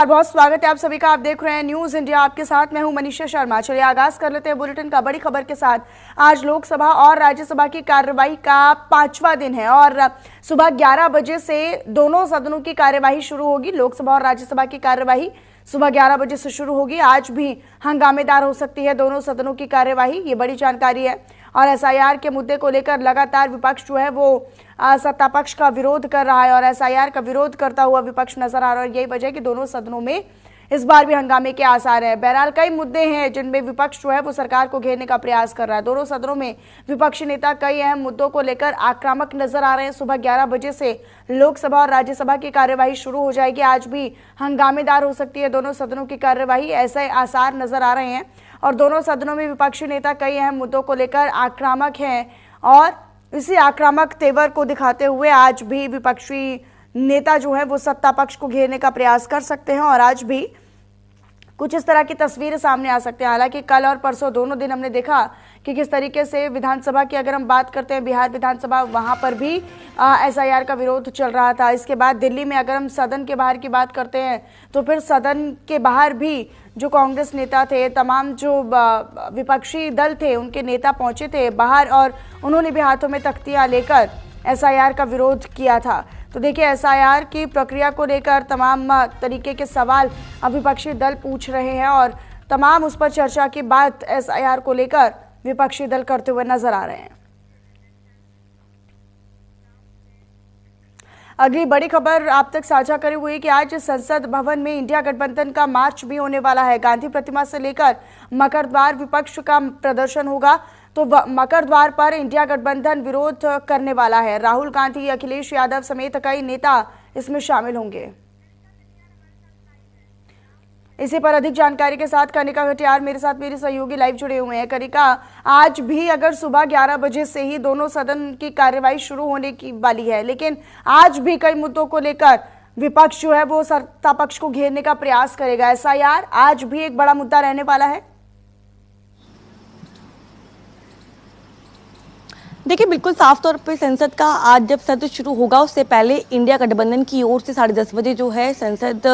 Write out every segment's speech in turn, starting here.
बहुत स्वागत है आप सभी का। आप देख रहे हैं न्यूज इंडिया, आपके साथ मैं हूं मनीषा शर्मा। चलिए आगाज कर लेते हैं बुलेटिन का बड़ी खबर के साथ। आज लोकसभा और राज्यसभा की कार्यवाही का 5वां दिन है और सुबह 11 बजे से दोनों सदनों की कार्यवाही शुरू होगी। लोकसभा और राज्यसभा की कार्यवाही सुबह 11 बजे से शुरू होगी। आज भी हंगामेदार हो सकती है दोनों सदनों की कार्यवाही, ये बड़ी जानकारी है। और एसआईआर के मुद्दे को लेकर लगातार विपक्ष जो है वो सत्ता पक्ष का विरोध कर रहा है और एसआईआर का विरोध करता हुआ विपक्ष नजर आ रहा है। यही वजह है कि दोनों सदनों में इस बार भी हंगामे के आसार है। बहरहाल कई मुद्दे हैं जिनमें विपक्ष जो है वो सरकार को घेरने का प्रयास कर रहा है। दोनों सदनों में विपक्षी नेता कई अहम मुद्दों को लेकर आक्रामक नजर आ रहे हैं। सुबह 11 बजे से लोकसभा और राज्यसभा की कार्यवाही शुरू हो जाएगी। आज भी हंगामेदार हो सकती है दोनों सदनों की कार्यवाही, ऐसे आसार नजर आ रहे हैं। और दोनों सदनों में विपक्षी नेता कई अहम मुद्दों को लेकर आक्रामक हैं और इसी आक्रामक तेवर को दिखाते हुए आज भी विपक्षी नेता जो है वो सत्ता पक्ष को घेरने का प्रयास कर सकते हैं और आज भी कुछ इस तरह की तस्वीरें सामने आ सकते हैं। हालांकि कल और परसों दोनों दिन हमने देखा कि किस तरीके से विधानसभा की अगर हम बात करते हैं, बिहार विधानसभा, वहां पर भी एसआईआर का विरोध चल रहा था। इसके बाद दिल्ली में अगर हम सदन के बाहर की बात करते हैं तो फिर सदन के बाहर भी जो कांग्रेस नेता थे, तमाम जो विपक्षी दल थे, उनके नेता पहुंचे थे बाहर और उन्होंने भी हाथों में तख्तियां लेकर एसआईआर का विरोध किया था। तो देखिए, एसआईआर की प्रक्रिया को लेकर तमाम तरीके के सवाल अब विपक्षी दल पूछ रहे हैं और तमाम उस पर चर्चा की बात एसआईआर को लेकर विपक्षी दल करते हुए नजर आ रहे हैं। अगली बड़ी खबर आप तक साझा करी हुई है कि आज संसद भवन में इंडिया गठबंधन का मार्च भी होने वाला है। गांधी प्रतिमा से लेकर मकर द्वार विपक्ष का प्रदर्शन होगा। तो मकर द्वार पर इंडिया गठबंधन विरोध करने वाला है। राहुल गांधी, अखिलेश यादव समेत कई नेता इसमें शामिल होंगे। इसी पर अधिक जानकारी के साथ कनिका घटियार मेरे साथ मेरे सहयोगी लाइव जुड़े हुए हैं। कनिका, आज भी अगर सुबह 11 बजे से ही दोनों सदन की कार्यवाही शुरू होने की वाली है, लेकिन आज भी कई मुद्दों को लेकर विपक्ष जो है वो सत्ता पक्ष को घेरने का प्रयास करेगा। एसआईआर आज भी एक बड़ा मुद्दा रहने वाला है। देखिए, बिल्कुल साफ तौर पे संसद का आज जब सत्र शुरू होगा उससे पहले इंडिया गठबंधन की ओर से 10:30 बजे जो है संसद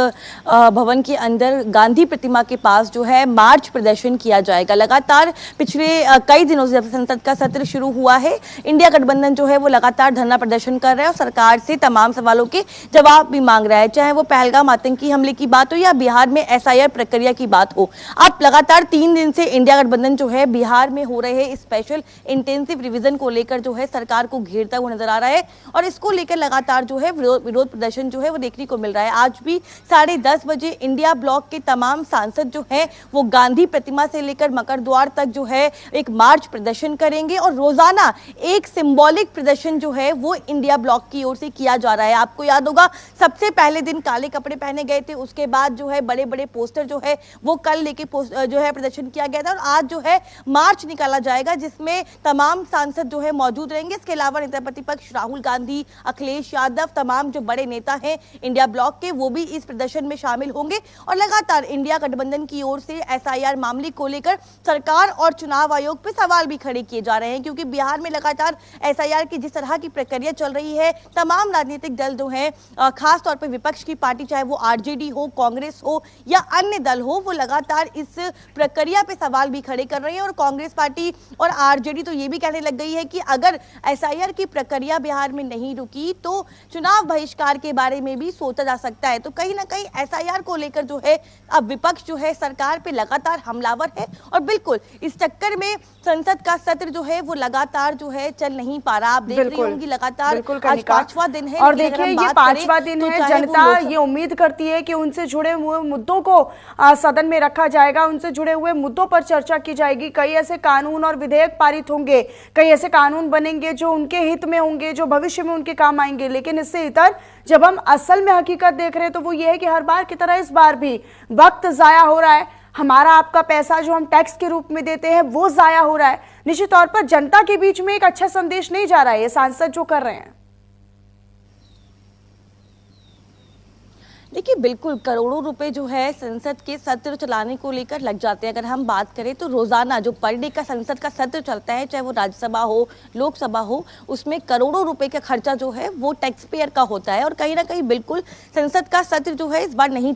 भवन के अंदर गांधी प्रतिमा के पास जो है मार्च प्रदर्शन किया जाएगा। लगातार पिछले कई दिनों से जब संसद का सत्र शुरू हुआ है, इंडिया गठबंधन जो है वो लगातार धरना प्रदर्शन कर रहा है और सरकार से तमाम सवालों के जवाब भी मांग रहा है, चाहे वो पहलगाम आतंकी हमले की बात हो या बिहार में एसआईआर प्रक्रिया की बात हो। अब लगातार 3 दिन से इंडिया गठबंधन जो है बिहार में हो रहे स्पेशल इंटेंसिव रिवीजन को लेकर जो है सरकार को घेरता हुआ नजर आ रहा है और इसको लेकर लगातार जो है विरोध प्रदर्शन जो है वो देखने को मिल रहा है। आज भी 10:30 बजे इंडिया ब्लॉक के तमाम सांसद जो है वो गांधी प्रतिमा से लेकर मकर द्वार तक जो है एक मार्च प्रदर्शन करेंगे और रोजाना एक सिंबॉलिक प्रदर्शन जो है वो इंडिया ब्लॉक की ओर से किया जा रहा है। आपको याद होगा, सबसे पहले दिन काले कपड़े पहने गए थे, उसके बाद जो है बड़े बड़े पोस्टर जो है वो कल लेके जो है प्रदर्शन किया गया था और आज जो है मार्च निकाला जाएगा जिसमें तमाम सांसद जो है मौजूद रहेंगे। इसके अलावा नेता प्रतिपक्ष राहुल गांधी, अखिलेश यादव, तमाम जो बड़े नेता हैं इंडिया ब्लॉक के, वो भी इस प्रदर्शन में शामिल होंगे और लगातार इंडिया गठबंधन की ओर से एसआईआर मामले को लेकर सरकार और चुनाव आयोग पे सवाल भी खड़े किए जा रहे हैं, क्योंकि बिहार में लगातार एसआईआर की जिस तरह की प्रक्रिया चल रही है, तमाम राजनीतिक दल जो है खास तौर पर विपक्ष की पार्टी, चाहे वो आरजेडी हो, कांग्रेस हो या अन्य दल हो, वो लगातार इस प्रक्रिया पे सवाल भी खड़े कर रहे हैं और कांग्रेस पार्टी और आरजेडी तो ये भी कहने लग गई है कि अगर एसआईआर की प्रक्रिया बिहार में नहीं रुकी तो चुनाव बहिष्कार के बारे में भी सोचा जा सकता है। तो कहीं ना कहीं एसआईआर को लेकर जो है अब विपक्ष जो है सरकार पे लगातार हमलावर है और बिल्कुल इस चक्कर में संसद का सत्र जो है वो लगातार जो है चल नहीं पा रहा। आप देख रही होंगी लगातार आज 5वां दिन है और देखिए ये 5वां दिन है। जनता ये उम्मीद करती है कि उनसे जुड़े हुए मुद्दों को सदन में रखा जाएगा, उनसे जुड़े हुए मुद्दों पर चर्चा की जाएगी। कई ऐसे कानून और विधेयक पारित होंगे, कई ऐसे कानून बनेंगे जो उनके हित में होंगे, जो भविष्य में उनके काम आएंगे। लेकिन इससे इतर जब हम असल में हकीकत देख रहे हैं तो वो ये है कि हर बार की तरह इस बार भी वक्त जाया हो रहा है। हमारा आपका पैसा जो हम टैक्स के रूप में देते हैं वो जाया हो रहा है। निश्चित तौर पर जनता के बीच में एक अच्छा संदेश नहीं जा रहा है ये सांसद जो कर रहे हैं। देखिए बिल्कुल करोड़ों रुपए जो है संसद के सत्र चलाने को लेकर लग जाते हैं। अगर हम बात करें तो रोजाना जो पर डे का संसद का सत्र चलता है, चाहे वो राज्यसभा हो लोकसभा हो, उसमें करोड़ों रुपए का खर्चा जो है वो टैक्स पेयर का होता है। और कहीं ना कहीं बिल्कुल संसद का सत्र जो है इस बार नहीं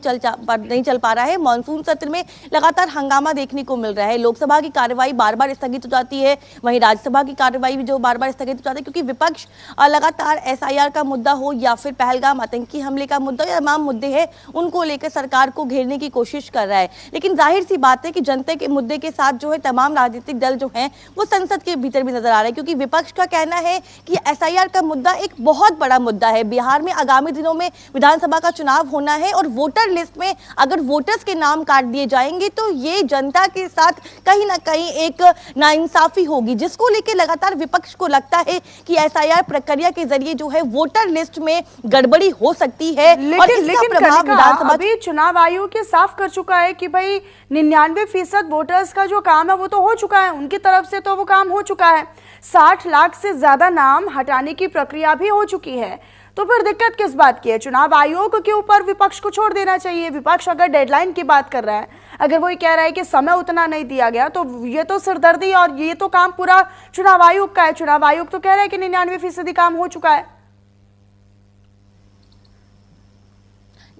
चल पा रहा है। मानसून सत्र में लगातार हंगामा देखने को मिल रहा है। लोकसभा की कार्यवाही बार बार स्थगित हो जाती है, वहीं राज्यसभा की कार्यवाही भी जो बार बार स्थगित हो जाती है, क्योंकि विपक्ष लगातार SIR का मुद्दा हो या फिर पहलगाम आतंकी हमले का मुद्दा या तमाम मुद्दे है उनको लेकर सरकार को घेरने की कोशिश कर रहा है। लेकिन जाहिर सी बात है कि जनता के मुद्दे के साथ जो है तमाम राजनीतिक दल जो हैं वो संसद के भीतर भी नजर आ रहे हैं, क्योंकि विपक्ष का कहना है कि SIR का मुद्दा एक बहुत बड़ा मुद्दा है। बिहार में आगामी दिनों में विधानसभा का चुनाव होना है और वोटर लिस्ट में अगर वोटर्स के नाम काट दिए जाएंगे तो ये जनता के साथ कहीं ना कहीं एक नाइंसाफी होगी, जिसको लेकर लगातार विपक्ष को लगता है कि SIR प्रक्रिया के जरिए जो है वोटर लिस्ट में गड़बड़ी हो सकती है। और इसका प्रभाव विधानसभा अभी चुनाव आयोग ये साफ कर चुका है कि भाई 99% वोटर्स का जो काम है वो तो हो चुका है, उनकी तरफ से तो वो काम हो चुका है। 60 लाख से ज्यादा नाम हटाने की प्रक्रिया भी हो चुकी है, तो फिर दिक्कत किस बात की है? चुनाव आयोग के ऊपर विपक्ष को छोड़ देना चाहिए। विपक्ष अगर डेडलाइन की बात कर रहा है, अगर वो ये कह रहा है कि समय उतना नहीं दिया गया, तो ये तो सिरदर्दी और ये तो काम पूरा चुनाव आयोग का है। चुनाव आयोग तो कह रहा है कि 99% काम हो चुका है।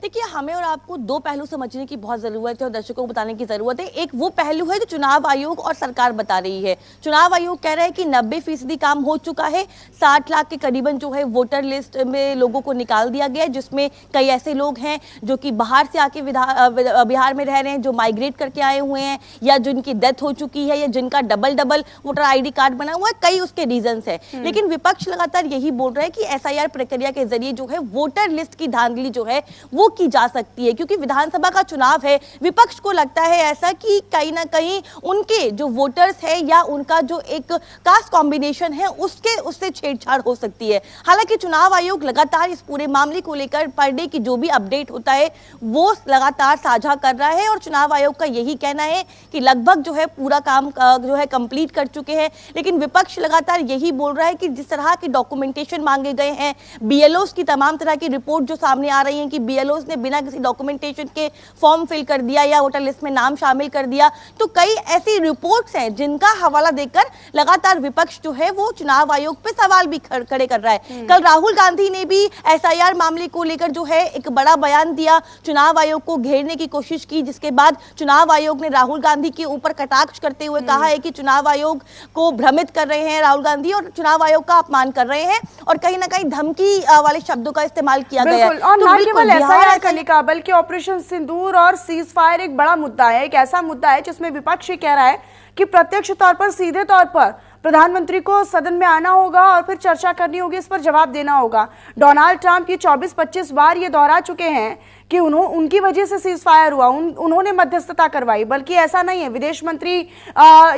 देखिए हमें और आपको दो पहलू समझने की बहुत जरूरत है और दर्शकों को बताने की जरूरत है। एक वो पहलू है जो चुनाव आयोग और सरकार बता रही है। चुनाव आयोग कह रहा है कि 90% काम हो चुका है। 60 लाख के करीबन जो है वोटर लिस्ट में लोगों को निकाल दिया गया है, जिसमें कई ऐसे लोग हैं जो कि बाहर से आके बिहार में रह रहे हैं, जो माइग्रेट करके आए हुए हैं, या जिनकी डेथ हो चुकी है, या जिनका डबल वोटर ID कार्ड बना हुआ है। कई उसके रीजंस है, लेकिन विपक्ष लगातार यही बोल रहा है कि SIR प्रक्रिया के जरिए जो है वोटर लिस्ट की धांधली जो है वो की जा सकती है, क्योंकि विधानसभा का चुनाव है। विपक्ष को लगता है ऐसा कि कहीं ना कहीं उनके जो वोटर्स है या उनका जो एक कास्ट कॉम्बिनेशन है उससे छेड़छाड़ हो सकती है। हालांकि चुनाव आयोग लगातार इस पूरे मामले को लेकर पर डे की जो भी अपडेट होता है वो लगातार साझा कर रहा है, और चुनाव आयोग का यही कहना है कि लगभग जो है पूरा काम जो है कंप्लीट कर चुके हैं। लेकिन विपक्ष लगातार यही बोल रहा है कि जिस तरह के डॉक्यूमेंटेशन मांगे गए हैं, BLOs की तमाम तरह की रिपोर्ट जो सामने आ रही है कि BLOs ने बिना किसी डॉक्यूमेंटेशन के फॉर्म फिल कर दिया या वोटर लिस्ट में नाम शामिल कर दिया, तो कई ऐसी रिपोर्ट्स हैं जिनका हवाला देकर लगातार विपक्ष जो है वो चुनाव आयोग पे सवाल भी खड़े कर रहा है। कल राहुल गांधी ने भी SIR मामले को लेकर जो है एक बड़ा बयान दिया, चुनाव आयोग को घेरने की कोशिश की, जिसके बाद चुनाव आयोग ने राहुल गांधी के ऊपर कटाक्ष करते हुए कहा है कि चुनाव आयोग को भ्रमित कर रहे हैं राहुल गांधी और चुनाव आयोग का अपमान कर रहे हैं, और कहीं ना कहीं धमकी वाले शब्दों का इस्तेमाल किया गया है। और ना केवल SIR का निकाह बल्कि ऑपरेशन सिंदूर और सीज फायर एक बड़ा मुद्दा है, एक ऐसा मुद्दा है जिसमें विपक्ष ये कह रहा है कि प्रत्यक्ष तौर पर, सीधे तौर पर प्रधानमंत्री को सदन में आना होगा और फिर चर्चा करनी होगी, इस पर जवाब देना होगा। डोनाल्ड ट्रंप ये 24-25 बार ये दोहरा चुके हैं कि उनकी वजह से सीज फायर हुआ, उन्होंने मध्यस्थता करवाई, बल्कि ऐसा नहीं है। विदेश मंत्री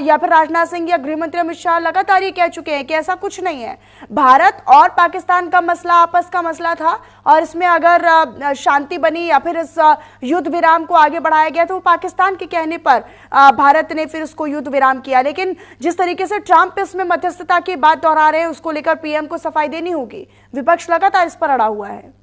या फिर राजनाथ सिंह या गृह मंत्री अमित शाह लगातार ये कह चुके हैं कि ऐसा कुछ नहीं है। भारत और पाकिस्तान का मसला आपस का मसला था, और इसमें अगर शांति बनी या फिर इस युद्ध विराम को आगे बढ़ाया गया तो पाकिस्तान के कहने पर भारत ने फिर उसको युद्ध विराम किया। लेकिन जिस तरीके से ट्रंप इसमें मध्यस्थता की बात दोहरा रहे हैं, उसको लेकर PM को सफाई देनी होगी। विपक्ष लगातार इस पर अड़ा हुआ है।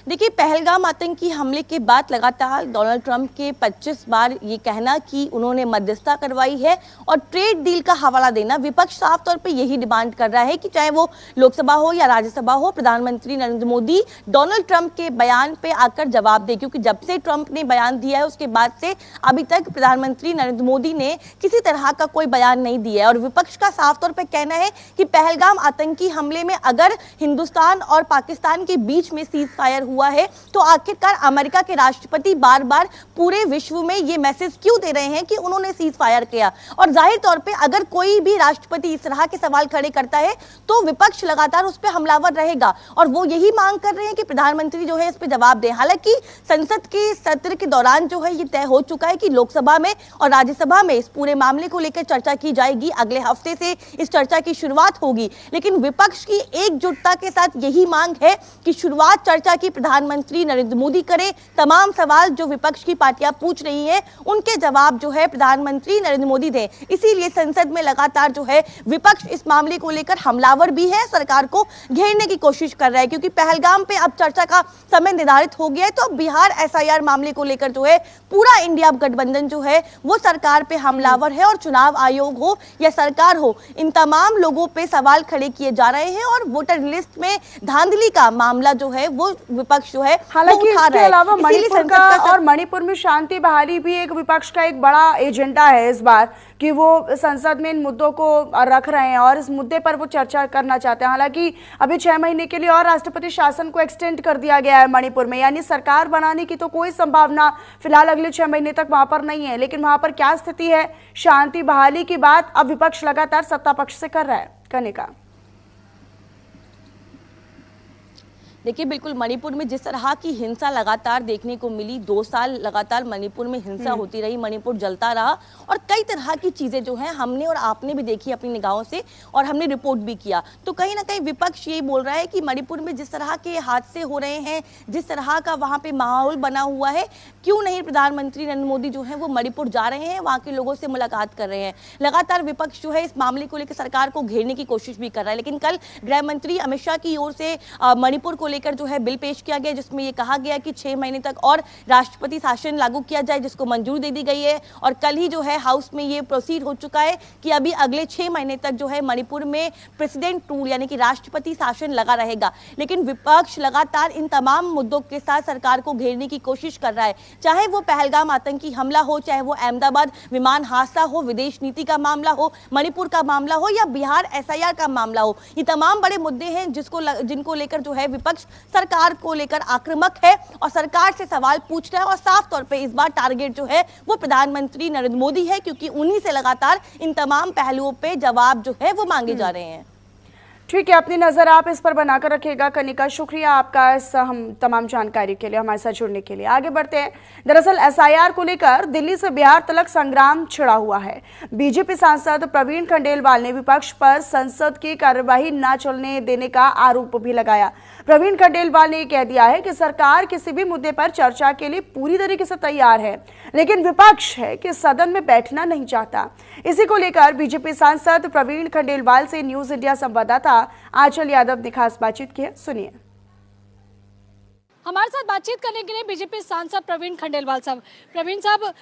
देखिए पहलगाम आतंकी हमले के बाद लगातार डोनाल्ड ट्रंप के 25 बार ये कहना कि उन्होंने मध्यस्थता करवाई है और ट्रेड डील का हवाला देना, विपक्ष साफ तौर पे यही डिमांड कर रहा है कि चाहे वो लोकसभा हो या राज्यसभा हो, प्रधानमंत्री नरेंद्र मोदी डोनाल्ड ट्रंप के बयान पे आकर जवाब दे, क्योंकि जब से ट्रंप ने बयान दिया है उसके बाद से अभी तक प्रधानमंत्री नरेंद्र मोदी ने किसी तरह का कोई बयान नहीं दिया है। और विपक्ष का साफ तौर पर कहना है कि पहलगाम आतंकी हमले में अगर हिंदुस्तान और पाकिस्तान के बीच में सीज फायर हुआ है तो आखिरकार अमेरिका के राष्ट्रपति बार बार पूरे विश्व में ये मैसेज क्यों दे रहे हैं कि उन्होंने सीज फायर किया। और जाहिर तौर पे अगर कोई भी राष्ट्रपति इस तरह के सवाल खड़े करता है तो विपक्ष लगातार उस पर हमलावर रहेगा, और वो यही मांग कर रहे हैं कि प्रधानमंत्री जो है इस पर जवाब दें। हालांकि संसद के सत्र के दौरान जो है ये तय हो चुका है कि लोकसभा में और राज्यसभा में इस पूरे मामले को लेकर चर्चा की जाएगी। अगले हफ्ते से इस चर्चा की शुरुआत होगी, लेकिन विपक्ष की एकजुटता के साथ यही मांग है कि शुरुआत चर्चा की प्रधानमंत्री नरेंद्र मोदी करे। तमाम सवाल जो विपक्ष की पार्टियां पूछ रही हैं उनके जवाब जो है प्रधानमंत्री नरेंद्र मोदी दें। इसीलिए संसद में लगातार जो है विपक्ष इस मामले को लेकर हमलावर भी है, सरकार को घेरने की कोशिश कर रहा है, क्योंकि पहलगाम पे अब चर्चा का समय निर्धारित हो गया है। तो अब बिहार एसआईआर मामले को लेकर जो है पूरा इंडिया गठबंधन जो है वो सरकार पे हमलावर है, और चुनाव आयोग हो या सरकार हो, इन तमाम लोगों पे सवाल खड़े किए जा रहे हैं। और वोटर लिस्ट में धांधली का मामला जो है वो विपक्ष जो है हालांकि इसके अलावा मणिपुर का और मणिपुर में शांति बहाली भी एक विपक्ष का एक बड़ा एजेंडा है इस बार, कि वो संसद में इन मुद्दों को रख रहे हैं और इस मुद्दे पर वो चर्चा करना चाहते हैं। हालांकि अभी 6 महीने के लिए और राष्ट्रपति शासन को एक्सटेंड कर दिया गया है मणिपुर में, यानी सरकार बनाने की तो कोई संभावना फिलहाल अगले 6 महीने तक वहां पर नहीं है। लेकिन वहां पर क्या स्थिति है, शांति बहाली की बात अब विपक्ष लगातार सत्ता पक्ष से कर रहा है। कनिका, देखिए बिल्कुल मणिपुर में जिस तरह की हिंसा लगातार देखने को मिली, 2 साल लगातार मणिपुर में हिंसा होती रही, मणिपुर जलता रहा, और कई तरह की चीजें जो हैं हमने और आपने भी देखी अपनी निगाहों से, और हमने रिपोर्ट भी किया। तो कहीं ना कहीं विपक्ष यही बोल रहा है कि मणिपुर में जिस तरह के हादसे हो रहे हैं, जिस तरह का वहां पे माहौल बना हुआ है, क्यों नहीं प्रधानमंत्री नरेंद्र मोदी जो है वो मणिपुर जा रहे हैं, वहां के लोगों से मुलाकात कर रहे हैं। लगातार विपक्ष जो है इस मामले को लेकर सरकार को घेरने की कोशिश भी कर रहा है। लेकिन कल गृह मंत्री अमित शाह की ओर से मणिपुर को लेकर जो है बिल पेश किया गया, जिसमें यह कहा गया कि 6 महीने तक और राष्ट्रपति शासन लागू किया जाए, जिसको मंजूरी दे दी गई है। और कल ही जो है हाउस में ये प्रोसीड हो चुका है कि अभी अगले 6 महीने तक जो है मणिपुर में प्रेसिडेंट रूल यानी कि राष्ट्रपति शासन लगा रहेगा। लेकिन विपक्ष लगातार इन तमाम मुद्दों के साथ सरकार को घेरने की कोशिश कर रहा है, चाहे वो पहलगाम आतंकी हमला हो, चाहे वो अहमदाबाद विमान हादसा हो, विदेश नीति का मामला हो, मणिपुर का मामला हो, या बिहार एसआईआर का मामला हो। ये तमाम बड़े मुद्दे हैं जिनको लेकर जो है विपक्ष सरकार को लेकर आक्रामक है और सरकार से सवाल पूछ रहा है। और साफ तौर पे इस बार टारगेट जो है वो प्रधानमंत्री नरेंद्र मोदी है, क्योंकि उन्हीं से लगातार इन तमाम पहलुओं पे जवाब जो है वो मांगे जा रहे हैं। ठीक है, अपनी नजर आप इस पर बनाकर रखिएगा। कनिका, शुक्रिया आपका इस हम तमाम जानकारी के लिए, हमारे साथ जुड़ने के लिए। आगे बढ़ते हैं। दरअसल एसआईआर को लेकर दिल्ली से बिहार तक संग्राम छिड़ा हुआ है। बीजेपी सांसद प्रवीण खंडेलवाल ने विपक्ष पर संसद की कार्यवाही न चलने देने का आरोप भी लगाया। प्रवीण खंडेलवाल ने कह दिया है कि सरकार किसी भी मुद्दे पर चर्चा के लिए पूरी तरीके से तैयार है, लेकिन विपक्ष है कि सदन में बैठना नहीं चाहता। इसी को लेकर बीजेपी सांसद प्रवीण खंडेलवाल से न्यूज इंडिया संवाददाता आंचल यादव ने खास बातचीत की है, सुनिए। हमारे साथ बातचीत करने के लिए बीजेपी सांसद प्रवीण खंडेलवाल साहब। प्रवीण साहब,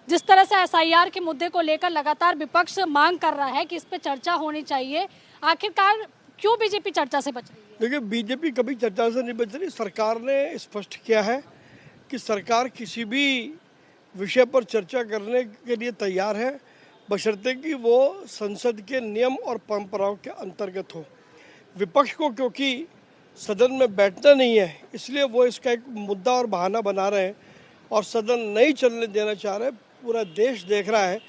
जिस तरह से एसआईआर के मुद्दे को लेकर लगातार विपक्ष मांग कर रहा है कि इस पर चर्चा होनी चाहिए, आखिरकार क्यों बीजेपी चर्चा से बच रही है? देखिए, बीजेपी कभी चर्चा से नहीं बच रही। सरकार ने स्पष्ट किया है कि सरकार किसी भी विषय पर चर्चा करने के लिए तैयार है, बशर्ते कि वो संसद के नियम और परंपराओं के अंतर्गत हो। विपक्ष को क्योंकि सदन में बैठना नहीं है, इसलिए वो इसका एक मुद्दा और बहाना बना रहे हैं और सदन नहीं चलने देना चाह रहे हैं। पूरा देश देख रहा है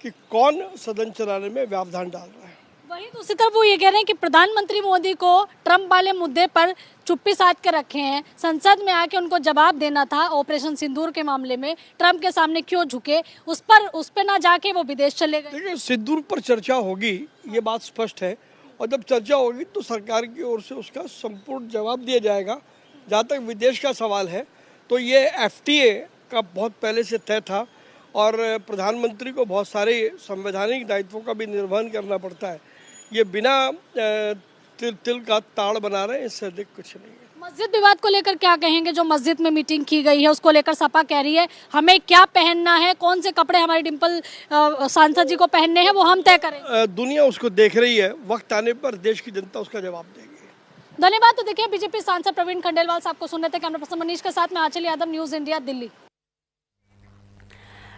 कि कौन सदन चलाने में व्यवधान डाल रहा है। वहीं दूसरी तरफ वो ये कह रहे हैं कि प्रधानमंत्री मोदी को ट्रंप वाले मुद्दे पर चुप्पी साध के रखे हैं, संसद में आके उनको जवाब देना था। ऑपरेशन सिंदूर के मामले में ट्रंप के सामने क्यों झुके, उस पर ना जाके वो विदेश चले गए। देखिए, सिंदूर पर चर्चा होगी, ये बात स्पष्ट है, और जब चर्चा होगी तो सरकार की ओर से उसका संपूर्ण जवाब दिया जाएगा। जहाँ तक विदेश का सवाल है तो ये एफटीए का बहुत पहले से तय था और प्रधानमंत्री को बहुत सारे संवैधानिक दायित्वों का भी निर्वहन करना पड़ता है। ये बिना तिल का ताड़ बना रहे हैं, इससे अधिक कुछ नहीं है। मस्जिद विवाद को लेकर क्या कहेंगे? जो मस्जिद में मीटिंग की गई है उसको लेकर सपा कह रही है हमें क्या पहनना है, कौन से कपड़े हमारी डिम्पल सांसद जी को पहनने हैं वो हम तय करें। दुनिया उसको देख रही है, वक्त आने पर देश की जनता उसका जवाब देगी। धन्यवाद। तो देखिए, बीजेपी सांसद प्रवीण खंडेलवाल साहब को सुन रहे थे। कैमरा पर्सन मनीष के साथ में आंचल यादव, न्यूज इंडिया, दिल्ली।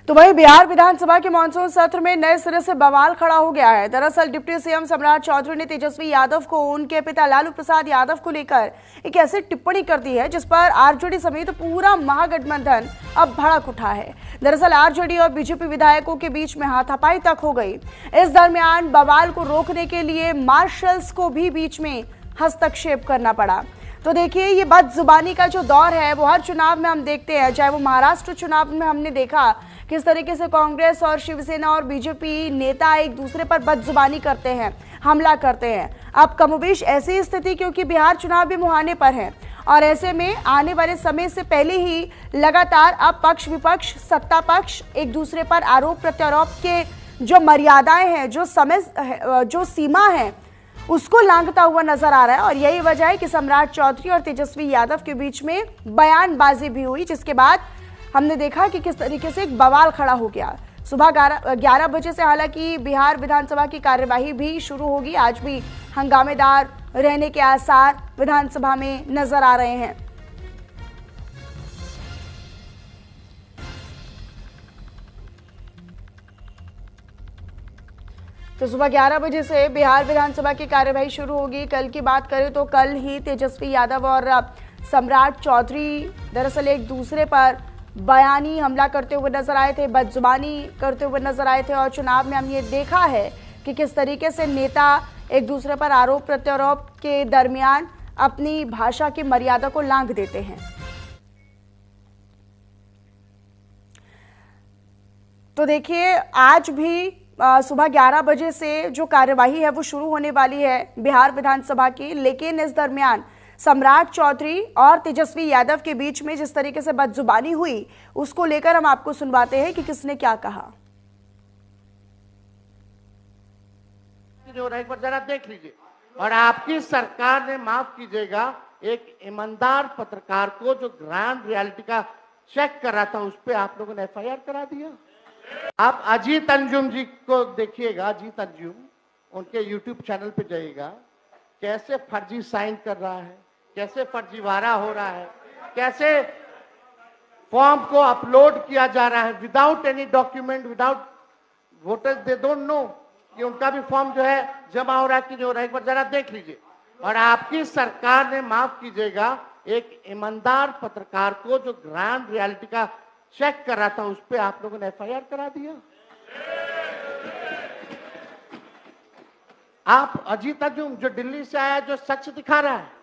तो वही बिहार विधानसभा के मानसून सत्र में नए सिरे से बवाल खड़ा हो गया है। दरअसल डिप्टी सीएम सम्राट चौधरी ने तेजस्वी यादव को उनके पिता लालू प्रसाद यादव को लेकर एक ऐसी टिप्पणी कर दी है जिस पर आरजेडी समेत पूरा महागठबंधन अब भड़क उठा है। दरअसल आरजेडी और बीजेपी विधायकों के बीच में हाथापाई तक हो गई। इस दरमियान बवाल को रोकने के लिए मार्शल्स को भी बीच में हस्तक्षेप करना पड़ा। तो देखिए, ये बदजुबानी का जो दौर है वो हर चुनाव में हम देखते हैं, चाहे वो महाराष्ट्र चुनाव में हमने देखा किस तरीके से कांग्रेस और शिवसेना और बीजेपी नेता एक दूसरे पर बदजुबानी करते हैं, हमला करते हैं। अब कमोबेश ऐसी स्थिति, क्योंकि बिहार चुनाव भी मुहाने पर है और ऐसे में आने वाले समय से पहले ही लगातार अब पक्ष विपक्ष सत्ता पक्ष एक दूसरे पर आरोप प्रत्यारोप के जो मर्यादाएं हैं, जो समय, जो सीमा है, उसको लांघता हुआ नजर आ रहा है। और यही वजह है कि सम्राट चौधरी और तेजस्वी यादव के बीच में बयानबाजी भी हुई, जिसके बाद हमने देखा कि किस तरीके से एक बवाल खड़ा हो गया। सुबह 11 बजे से हालांकि बिहार विधानसभा की कार्यवाही भी शुरू होगी। आज भी हंगामेदार रहने के आसार विधानसभा में नजर आ रहे हैं। तो सुबह 11 बजे से बिहार विधानसभा की कार्यवाही शुरू होगी। कल की बात करें तो कल ही तेजस्वी यादव और सम्राट चौधरी दरअसल एक दूसरे पर बयानी हमला करते हुए नजर आए थे, बदजुबानी करते हुए नजर आए थे। और चुनाव में हमने ये देखा है कि किस तरीके से नेता एक दूसरे पर आरोप प्रत्यारोप के दरमियान अपनी भाषा की मर्यादा को लांघ देते हैं। तो देखिए, आज भी सुबह 11 बजे से जो कार्यवाही है वो शुरू होने वाली है बिहार विधानसभा की। लेकिन इस दरमियान सम्राट चौधरी और तेजस्वी यादव के बीच में जिस तरीके से बदजुबानी हुई, उसको लेकर हम आपको सुनवाते हैं कि किसने क्या कहा। एक बार जरा देख लीजिए। और आपकी सरकार ने, माफ कीजिएगा, एक ईमानदार पत्रकार को जो ग्राउंड रियलिटी का चेक कर रहा था, उस पर आप लोगों ने FIR करा दिया। आप अजीत अंजुम जी को देखिएगा, अजीत अंजुम, उनके YouTube चैनल पे जाइएगा, कैसे फर्जी साइन कर रहा है, कैसे फर्जीवाड़ा हो रहा है, कैसे फॉर्म को अपलोड किया जा रहा है without any document, without voters, they don't know कि उनका भी फॉर्म जो है जमा हो रहा है कि नहीं हो रहा है। एक बार जरा देख लीजिए। और आपकी सरकार ने, माफ कीजिएगा, एक ईमानदार पत्रकार को जो ग्राउंड रियलिटी का चेक कर रहा था, उस पर आप लोगों ने FIR करा दिया। आप अजीत अंजुम जो दिल्ली से आया, जो सच दिखा रहा है,